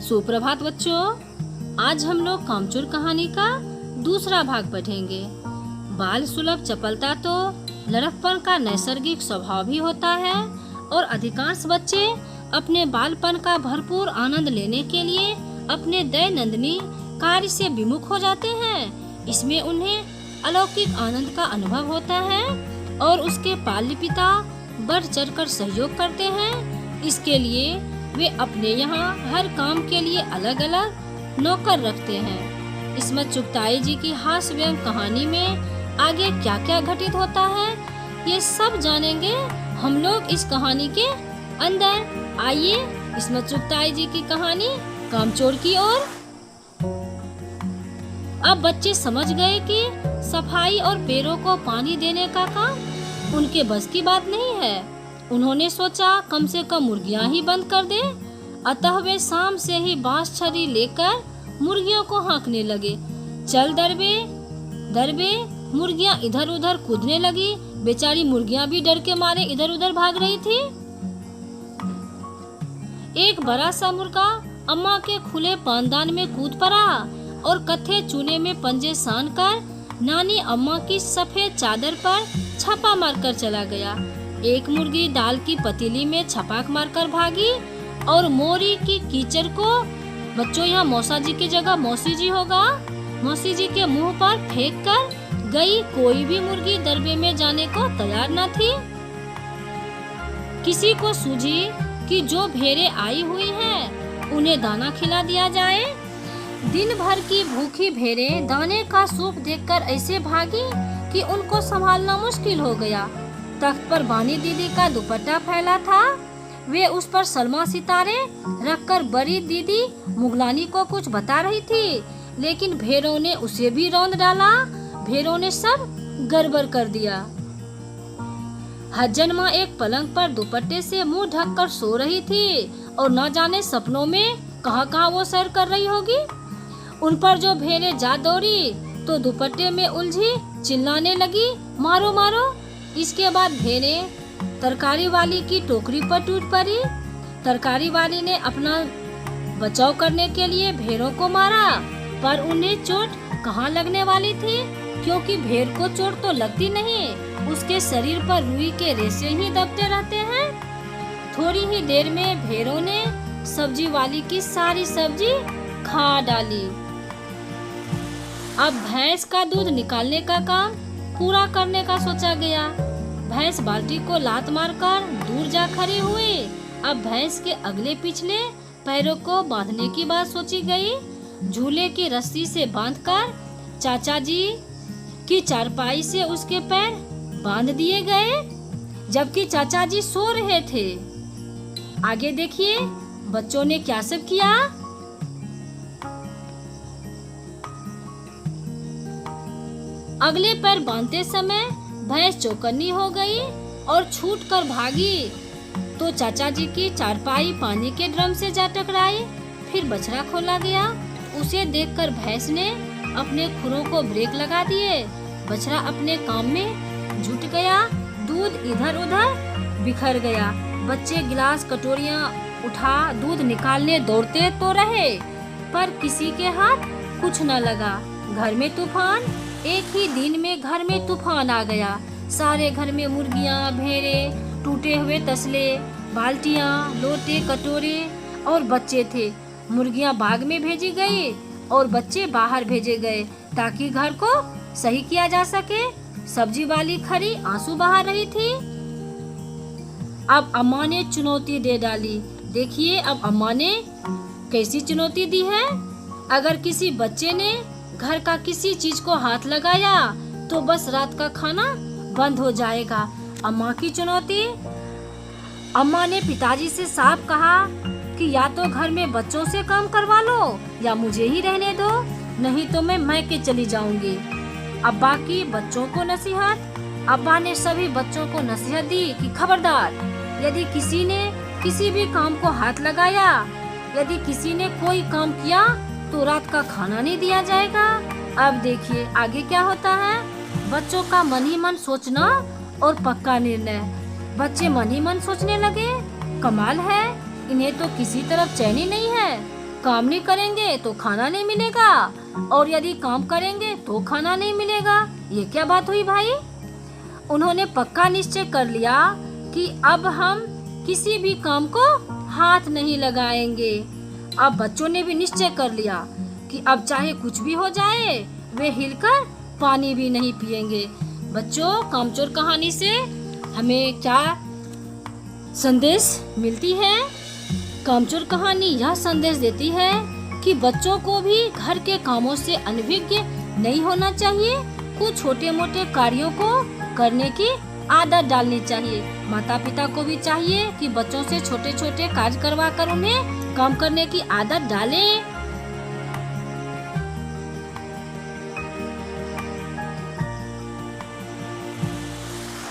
सुप्रभात बच्चों, आज हम लोग कामचोर कहानी का दूसरा भाग पढ़ेंगे। बाल सुलभ चपलता तो लड़कपन का नैसर्गिक स्वभाव भी होता है और अधिकांश बच्चे अपने बालपन का भरपूर आनंद लेने के लिए अपने दैनंदिनी कार्य से विमुख हो जाते हैं। इसमें उन्हें अलौकिक आनंद का अनुभव होता है और उसके पाल्य पिता बढ़ चढ़कर सहयोग करते हैं। इसके लिए वे अपने यहाँ हर काम के लिए अलग अलग नौकर रखते हैं। इसमें चुगताई जी की हास्य व्यंग कहानी में आगे क्या क्या घटित होता है, ये सब जानेंगे हम लोग इस कहानी के अंदर। आइए इसमें चुगताई जी की कहानी कामचोर की ओर। अब बच्चे समझ गए कि सफाई और पेड़ों को पानी देने का काम उनके बस की बात नहीं है। उन्होंने सोचा कम से कम मुर्गियां ही बंद कर दे। अतः वे शाम से ही बांस छड़ी लेकर मुर्गियों को हाँकने लगे। चल दरबे दरबे मुर्गियां इधर उधर कूदने लगी। बेचारी मुर्गियां भी डर के मारे इधर उधर भाग रही थी। एक बड़ा सा मुर्गा अम्मा के खुले पानदान में कूद पड़ा और कत्थे चूने में पंजे सान कर नानी अम्मा की सफेद चादर पर छापा मारकर चला गया। एक मुर्गी दाल की पतीली में छपाक मारकर भागी और मोरी की कीचड़ को, बच्चों यहाँ मौसा जी की जगह मौसी जी होगा, मौसी जी के मुंह पर फेंक कर गई। कोई भी मुर्गी दरबे में जाने को तैयार न थी। किसी को सूझी कि जो भेड़ें आई हुई हैं, उन्हें दाना खिला दिया जाए। दिन भर की भूखी भेड़ें दाने का सूप देखकर ऐसे भागी कि उनको संभालना मुश्किल हो गया। तख्त पर बानी दीदी का दुपट्टा फैला था। वे उस पर सलमा सितारे रखकर बड़ी दीदी मुगलानी को कुछ बता रही थी, लेकिन भेड़ों ने उसे भी रौंद डाला। भेड़ों ने सब गड़बड़ कर दिया। हज्जन माँ एक पलंग पर दुपट्टे से मुंह ढककर सो रही थी और न जाने सपनों में कहाँ वो सैर कर रही होगी। उन पर जो भेड़ें जा दौड़ी तो दुपट्टे में उलझी चिल्लाने लगी, मारो मारो। इसके बाद भेड़ें तरकारी वाली की टोकरी पर टूट पड़ी। तरकारी वाली ने अपना बचाव करने के लिए भेड़ों को मारा, पर उन्हें चोट कहाँ लगने वाली थी, क्योंकि भेड़ को चोट तो लगती नहीं, उसके शरीर पर रुई के रेशे ही दबते रहते हैं। थोड़ी ही देर में भेड़ों ने सब्जी वाली की सारी सब्जी खा डाली। अब भैंस का दूध निकालने का काम पूरा करने का सोचा गया। भैंस बाल्टी को लात मारकर दूर जा खड़ी हुई। अब भैंस के अगले पिछले पैरों को बांधने की बात सोची गई। झूले की रस्सी से बांधकर चाचा जी की चारपाई से उसके पैर बांध दिए गए, जबकि चाचा जी सो रहे थे। आगे देखिए बच्चों ने क्या सब किया। अगले पैर बांधते समय भैंस चौकन्नी हो गई और छूट कर भागी तो चाचा जी की चारपाई पानी के ड्रम से जा टकराई। फिर बछड़ा खोला गया। उसे देखकर भैंस ने अपने खुरों को ब्रेक लगा दिए। बछड़ा अपने काम में जुट गया। दूध इधर उधर बिखर गया। बच्चे गिलास कटोरियां उठा दूध निकालने दौड़ते तो रहे, पर किसी के हाथ कुछ न लगा। घर में तूफान। एक ही दिन में घर में तूफान आ गया। सारे घर में मुर्गियां, भेड़ें, टूटे हुए तसले, बाल्टियां, लोटे, कटोरे और बच्चे थे। मुर्गियां बाग में भेजी गई और बच्चे बाहर भेजे गए ताकि घर को सही किया जा सके। सब्जी वाली खरी आंसू बहा रही थी। अब अम्मा ने चुनौती दे डाली। देखिए अब अम्मा ने कैसी चुनौती दी है। अगर किसी बच्चे ने घर का किसी चीज को हाथ लगाया तो बस रात का खाना बंद हो जाएगा। अम्मा की चुनौती। अम्मा ने पिताजी से साफ कहा कि या तो घर में बच्चों से काम करवा लो या मुझे ही रहने दो, नहीं तो मैं मैके चली जाऊंगी। अब्बा की बच्चों को नसीहत। अब्बा ने सभी बच्चों को नसीहत दी कि खबरदार, यदि किसी ने किसी भी काम को हाथ लगाया, यदि किसी ने कोई काम किया तो रात का खाना नहीं दिया जाएगा। अब देखिए आगे क्या होता है। बच्चों का मन ही मन सोचना और पक्का निर्णय। बच्चे मन ही मन सोचने लगे, कमाल है, इन्हें तो किसी तरफ चैन ही नहीं है। काम नहीं करेंगे तो खाना नहीं मिलेगा, और यदि काम करेंगे तो खाना नहीं मिलेगा। ये क्या बात हुई भाई? उन्होंने पक्का निश्चय कर लिया कि अब हम किसी भी काम को हाथ नहीं लगाएंगे। अब बच्चों ने भी निश्चय कर लिया कि अब चाहे कुछ भी हो जाए, वे हिलकर पानी भी नहीं पिएंगे। बच्चों, कामचोर कहानी से हमें क्या संदेश मिलती है? कामचोर कहानी यह संदेश देती है कि बच्चों को भी घर के कामों से अनभिज्ञ नहीं होना चाहिए। कुछ छोटे मोटे कार्यों को करने की आदत डालनी चाहिए। माता पिता को भी चाहिए कि बच्चों से छोटे छोटे कार्य करवा कर उन्हें काम करने की आदत डालें।